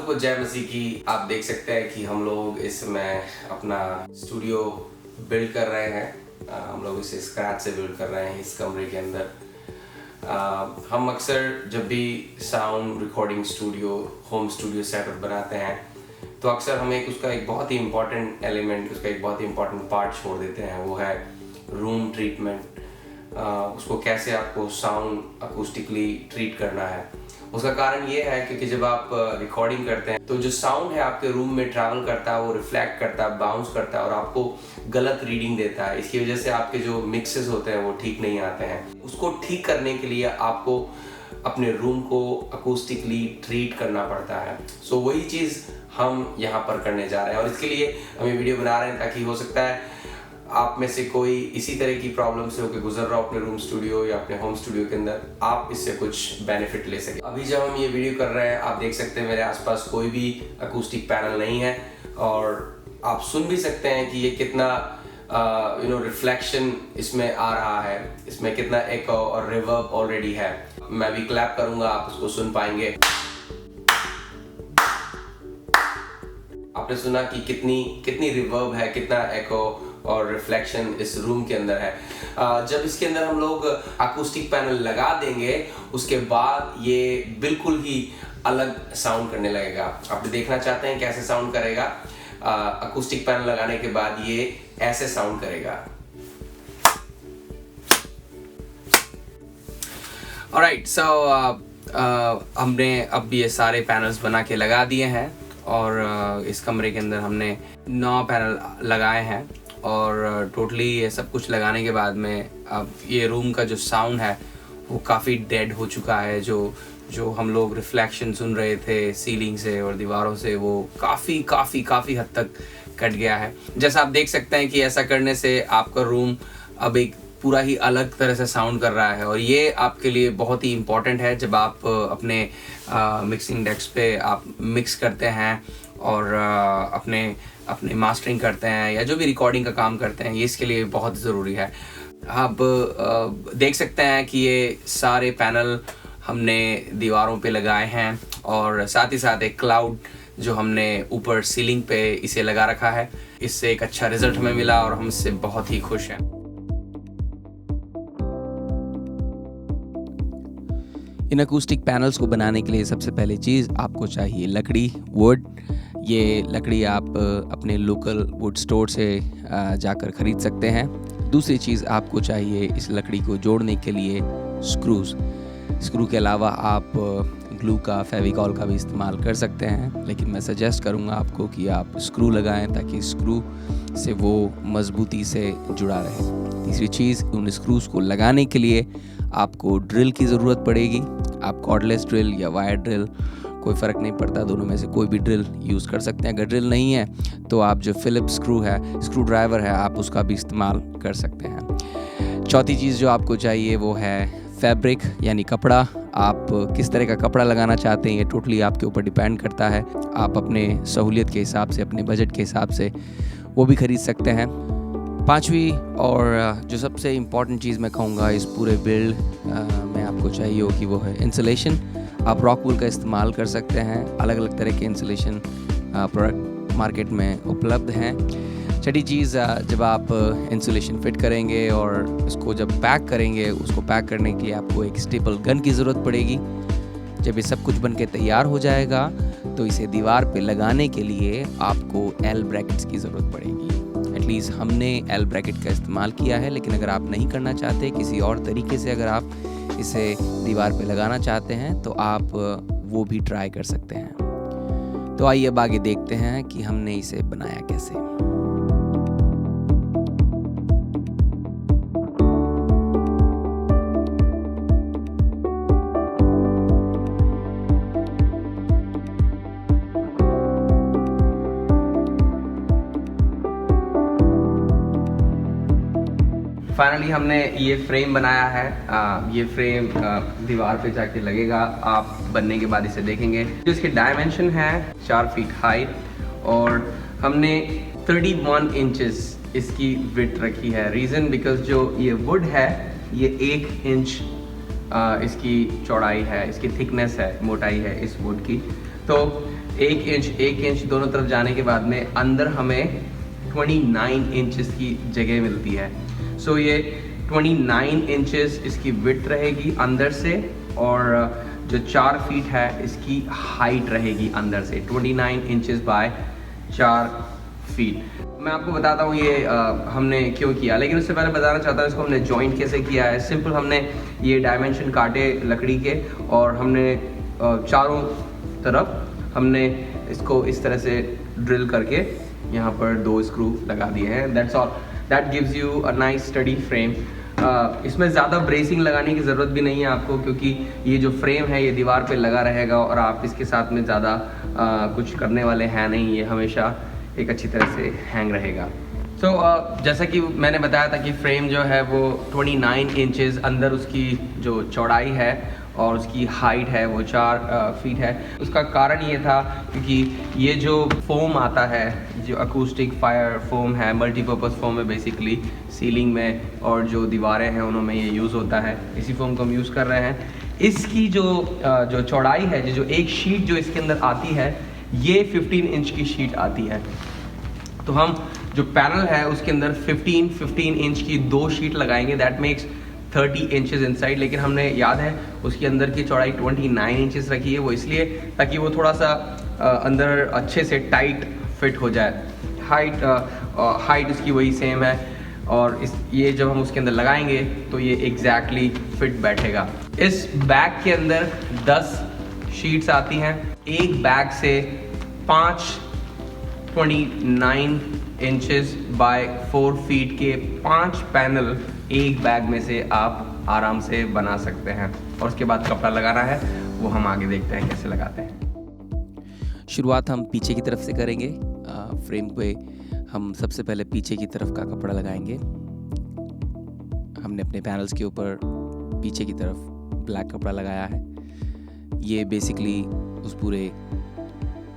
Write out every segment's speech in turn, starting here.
सबको जय मसीह की। आप देख सकते हैं कि हम लोग इस समय अपना स्टूडियो बिल्ड कर रहे हैं। हम लोग इसे स्क्रैच से बिल्ड कर रहे हैं इस कमरे के अंदर। हम अक्सर जब भी sound recording studio, home studio setup बनाते हैं तो अक्सर हम उसका एक बहुत ही इम्पॉर्टेंट एलिमेंट, उसका एक बहुत ही इम्पॉर्टेंट पार्ट छोड़ देते हैं, वो है रूम ट्रीटमेंट। उसको कैसे आपको साउंड अकूस्टिकली ट्रीट करना है। उसका कारण ये है क्योंकि जब आप रिकॉर्डिंग करते हैं तो जो साउंड है आपके रूम में ट्रैवल करता है, वो रिफ्लेक्ट करता है, बाउंस करता है और आपको गलत रीडिंग देता है। इसकी वजह से आपके जो मिक्सेस होते हैं वो ठीक नहीं आते हैं। उसको ठीक करने के लिए आपको अपने रूम को अकूस्टिकली ट्रीट करना पड़ता है। सो वही चीज़ हम यहाँ पर करने जा रहे हैं और इसके लिए हम ये वीडियो बना रहे हैं ताकि हो सकता है आप में से कोई इसी तरह की प्रॉब्लम से होकर गुजर रहा हो अपने रूम स्टूडियो या अपने होम स्टूडियो के अंदर, आप इससे कुछ बेनिफिट ले सके। अभी जब हम ये वीडियो कर रहे हैं आप देख सकते हैं मेरे आसपास कोई भी अकूस्टिक पैनल नहीं है और आप सुन भी सकते हैं कि ये कितना रिफ्लेक्शन इसमें आ रहा है, इसमें कितना एको और रिवर्ब ऑलरेडी है। मैं भी क्लैप करूंगा, आप उसको सुन पाएंगे। आपने सुना कि कितनी रिवर्ब है, कितना एको और रिफ्लेक्शन इस रूम के अंदर है। जब इसके अंदर हम लोग अकूस्टिक पैनल लगा देंगे उसके बाद ये बिल्कुल ही अलग साउंड करने लगेगा। आप देखना चाहते हैं कैसे साउंड करेगा? अकूस्टिक पैनल लगाने के बाद ये ऐसे साउंड करेगा। ऑलराइट, सो हमने अब ये सारे पैनल्स बना के लगा दिए हैं और इस कमरे के अंदर हमने 9 पैनल लगाए हैं और टोटली ये सब कुछ लगाने के बाद में अब ये रूम का जो साउंड है वो काफ़ी डेड हो चुका है। जो हम लोग रिफ्लेक्शन सुन रहे थे सीलिंग से और दीवारों से, वो काफ़ी हद तक कट गया है। जैसा आप देख सकते हैं कि ऐसा करने से आपका रूम अब एक पूरा ही अलग तरह से साउंड कर रहा है और ये आपके लिए बहुत ही इम्पॉर्टेंट है जब आप अपने मिक्सिंग डेस्क पे आप मिक्स करते हैं और अपने मास्टरिंग करते हैं या जो भी रिकॉर्डिंग का काम करते हैं, ये इसके लिए बहुत ज़रूरी है। आप देख सकते हैं कि ये सारे पैनल हमने दीवारों पे लगाए हैं और साथ ही साथ एक क्लाउड जो हमने ऊपर सीलिंग पे इसे लगा रखा है। इससे एक अच्छा रिजल्ट हमें मिला और हम इससे बहुत ही खुश हैं। इन अकूस्टिक पैनल्स को बनाने के लिए सबसे पहले चीज़ आपको चाहिए लकड़ी, वुड। ये लकड़ी आप अपने लोकल वुड स्टोर से जाकर ख़रीद सकते हैं। दूसरी चीज़ आपको चाहिए इस लकड़ी को जोड़ने के लिए स्क्रूज़। स्क्रू के अलावा आप ग्लू का, फेविकॉल का भी इस्तेमाल कर सकते हैं, लेकिन मैं सजेस्ट करूँगा आपको कि आप स्क्रू लगाएं ताकि स्क्रू से वो मज़बूती से जुड़ा रहे। तीसरी चीज़, उन स्क्रूज़ को लगाने के लिए आपको ड्रिल की ज़रूरत पड़ेगी। आप कॉर्डलेस ड्रिल या वायर ड्रिल, कोई फ़र्क नहीं पड़ता, दोनों में से कोई भी ड्रिल यूज़ कर सकते हैं। अगर ड्रिल नहीं है तो आप जो फिलिप्स स्क्रू है, स्क्रू ड्राइवर है, आप उसका भी इस्तेमाल कर सकते हैं। चौथी चीज़ जो आपको चाहिए वो है फैब्रिक यानी कपड़ा। आप किस तरह का कपड़ा लगाना चाहते हैं ये टोटली आपके ऊपर डिपेंड करता है। आप अपने सहूलियत के हिसाब से, अपने बजट के हिसाब से वो भी ख़रीद सकते हैं। पांचवी और जो सबसे इम्पॉर्टेंट चीज़ मैं कहूँगा इस पूरे बिल्ड में आपको चाहिए हो कि वो है इंसुलेशन। आप रॉकवूल का इस्तेमाल कर सकते हैं। अलग अलग तरह के इंसुलेशन प्रोडक्ट मार्केट में उपलब्ध हैं। छठी चीज़, जब आप इंसुलेशन फिट करेंगे और उसको जब पैक करेंगे, उसको पैक करने के लिए आपको एक स्टेपल गन की ज़रूरत पड़ेगी। जब ये सब कुछ बन के तैयार हो जाएगा तो इसे दीवार पे लगाने के लिए आपको एल ब्रैकेट्स की ज़रूरत पड़ेगी। एटलीस्ट हमने एल ब्रैकेट का इस्तेमाल किया है, लेकिन अगर आप नहीं करना चाहते, किसी और तरीके से अगर आप इसे दीवार पे लगाना चाहते हैं तो आप वो भी ट्राई कर सकते हैं। तो आइए अब आगे देखते हैं कि हमने इसे बनाया कैसे। फाइनली हमने ये फ्रेम बनाया है। ये फ्रेम दीवार पे जाके लगेगा। आप बनने के बाद इसे देखेंगे। जो इसके डायमेंशन है 4 फीट हाइट और हमने 31 इंचेस इसकी विड्थ रखी है। रीज़न बिकॉज जो ये वुड है ये 1 इंच इसकी चौड़ाई है, इसकी थिकनेस है, मोटाई है इस वुड की। तो 1 इंच दोनों तरफ जाने के बाद में अंदर हमें 29 इंचेस की जगह मिलती है। सो ये 29 इंचेस इसकी विड्थ रहेगी अंदर से, और जो 4 फीट है इसकी हाइट रहेगी अंदर से, 29 इंचेस बाय 4 फीट। मैं आपको बताता हूँ ये हमने क्यों किया, लेकिन उससे पहले बताना चाहता हूँ इसको हमने जॉइंट कैसे किया है। सिंपल, हमने ये डायमेंशन काटे लकड़ी के और हमने चारों तरफ हमने इसको इस तरह से ड्रिल करके यहाँ पर 2 स्क्रू लगा दिए हैं। That's all, that gives you a nice study frame. इसमें ज़्यादा ब्रेसिंग लगाने की ज़रूरत भी नहीं है आपको, क्योंकि ये जो फ्रेम है ये दीवार पे लगा रहेगा और आप इसके साथ में ज़्यादा कुछ करने वाले हैं नहीं, ये हमेशा एक अच्छी तरह से हैंग रहेगा। सो जैसा कि मैंने बताया था कि फ्रेम जो है वो 29 इंचेस अंदर उसकी जो चौड़ाई है और उसकी हाइट है वो 4 फीट है। उसका कारण ये था क्योंकि ये जो फोम आता है, जो अकूस्टिक फायर फोम है, मल्टीपर्पज़ फोम है बेसिकली, सीलिंग में और जो दीवारें हैं उनमें ये यूज़ होता है। इसी फोम को हम यूज़ कर रहे हैं। इसकी जो चौड़ाई है, जो एक शीट जो इसके अंदर आती है, ये 15 इंच की शीट आती है। तो हम जो पैनल है उसके अंदर 15 इंच की 2 शीट लगाएंगे, दैट मेक्स 30 इंचेस इनसाइड। लेकिन हमने याद है उसके अंदर की चौड़ाई 29 इंचेस रखी है, वो इसलिए ताकि वो थोड़ा सा अंदर अच्छे से टाइट फिट हो जाए। हाइट उसकी वही सेम है, और ये जब हम उसके अंदर लगाएंगे तो ये एग्जैक्टली फिट बैठेगा। इस बैग के अंदर 10 शीट्स आती हैं। एक बैग से 29 इंचेस बाय 4 फीट के 5 पैनल एक बैग में से आप आराम से बना सकते हैं। और उसके बाद कपड़ा लगाना है, वो हम आगे देखते हैं कैसे लगाते हैं। शुरुआत हम पीछे की तरफ से करेंगे। फ्रेम पे हम सबसे पहले पीछे की तरफ का कपड़ा लगाएंगे। हमने अपने पैनल्स के ऊपर पीछे की तरफ ब्लैक कपड़ा लगाया है। ये बेसिकली उस पूरे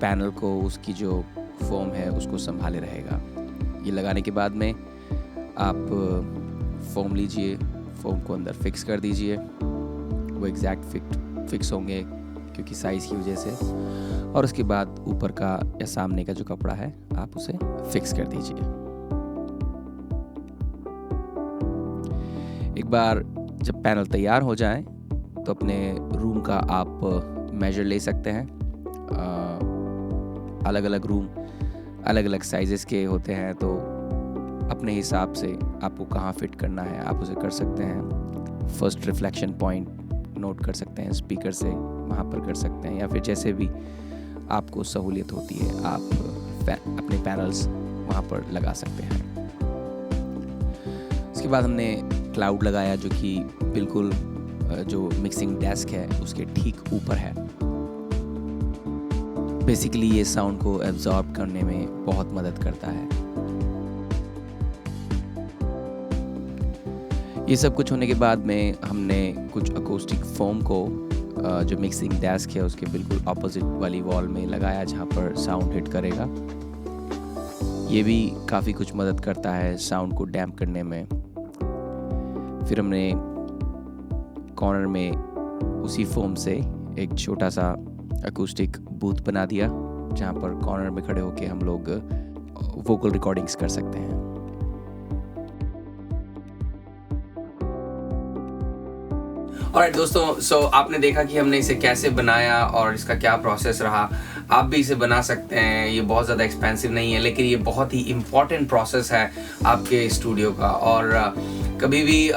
पैनल को, उसकी जो फोम है उसको संभाले रहेगा। ये लगाने के बाद में आप फोम लीजिए, फोम को अंदर फिक्स कर दीजिए। वो एग्जैक्ट फिक्स होंगे क्योंकि साइज़ की वजह से। और उसके बाद ऊपर का या सामने का जो कपड़ा है आप उसे फिक्स कर दीजिए। एक बार जब पैनल तैयार हो जाए तो अपने रूम का आप मेजर ले सकते हैं। अलग अलग रूम अलग अलग साइजेस के होते हैं, तो अपने हिसाब से आपको कहाँ फिट करना है आप उसे कर सकते हैं। फर्स्ट रिफ्लेक्शन पॉइंट नोट कर सकते हैं स्पीकर से, वहाँ पर कर सकते हैं, या फिर जैसे भी आपको सहूलियत होती है आप अपने पैनल्स वहाँ पर लगा सकते हैं। उसके बाद हमने क्लाउड लगाया जो कि बिल्कुल जो मिक्सिंग डेस्क है उसके ठीक ऊपर है। बेसिकली ये साउंड को एब्जॉर्ब करने में बहुत मदद करता है। ये सब कुछ होने के बाद में हमने कुछ अकोस्टिक फोम को जो मिक्सिंग डेस्क है उसके बिल्कुल ऑपोजिट वाली वॉल में लगाया, जहाँ पर साउंड हिट करेगा। ये भी काफ़ी कुछ मदद करता है साउंड को डैम्प करने में। फिर हमने कॉर्नर में उसी फोम से एक छोटा सा अकूस्टिक बूथ बना दिया, जहाँ पर कॉर्नर में खड़े होकर हम लोग वोकल रिकॉर्डिंग्स कर सकते हैं। ऑलराइट दोस्तों, सो आपने देखा कि हमने इसे कैसे बनाया और इसका क्या प्रोसेस रहा। आप भी इसे बना सकते हैं। ये बहुत ज़्यादा एक्सपेंसिव नहीं है, लेकिन ये बहुत ही इम्पॉर्टेंट प्रोसेस है आपके स्टूडियो का। और कभी भी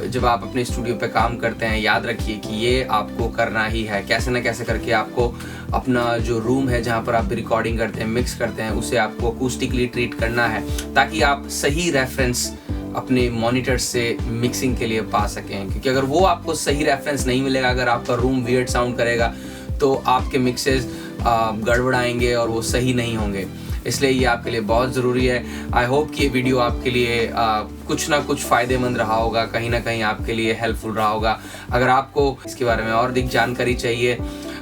जब आप अपने स्टूडियो पे काम करते हैं, याद रखिए कि ये आपको करना ही है। कैसे ना कैसे करके आपको अपना जो रूम है जहाँ पर आप रिकॉर्डिंग करते हैं, मिक्स करते हैं, उसे आपको अकूस्टिकली ट्रीट करना है, ताकि आप सही रेफरेंस अपने मॉनिटर से मिक्सिंग के लिए पा सकें। क्योंकि अगर वो आपको सही रेफरेंस नहीं मिलेगा, अगर आपका रूम वियर्ड साउंड करेगा, तो आपके मिक्सेस गड़बड़ाएंगे और वो सही नहीं होंगे। इसलिए ये आपके लिए बहुत ज़रूरी है। आई होप कि ये वीडियो आपके लिए कुछ ना कुछ फ़ायदेमंद रहा होगा, कहीं ना कहीं आपके लिए हेल्पफुल रहा होगा। अगर आपको इसके बारे में और अधिक जानकारी चाहिए,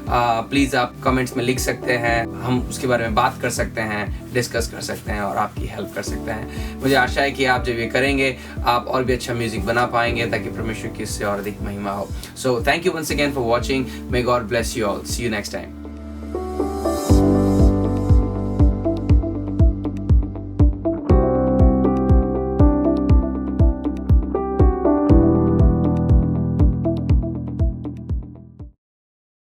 प्लीज़ आप कमेंट्स में लिख सकते हैं। हम उसके बारे में बात कर सकते हैं, डिस्कस कर सकते हैं और आपकी हेल्प कर सकते हैं। मुझे आशा है कि आप जब ये करेंगे आप और भी अच्छा म्यूज़िक बना पाएंगे, ताकि परमेश्वर की इससे और अधिक महिमा हो। So thank you once again for watching. May God bless you all. See you next time.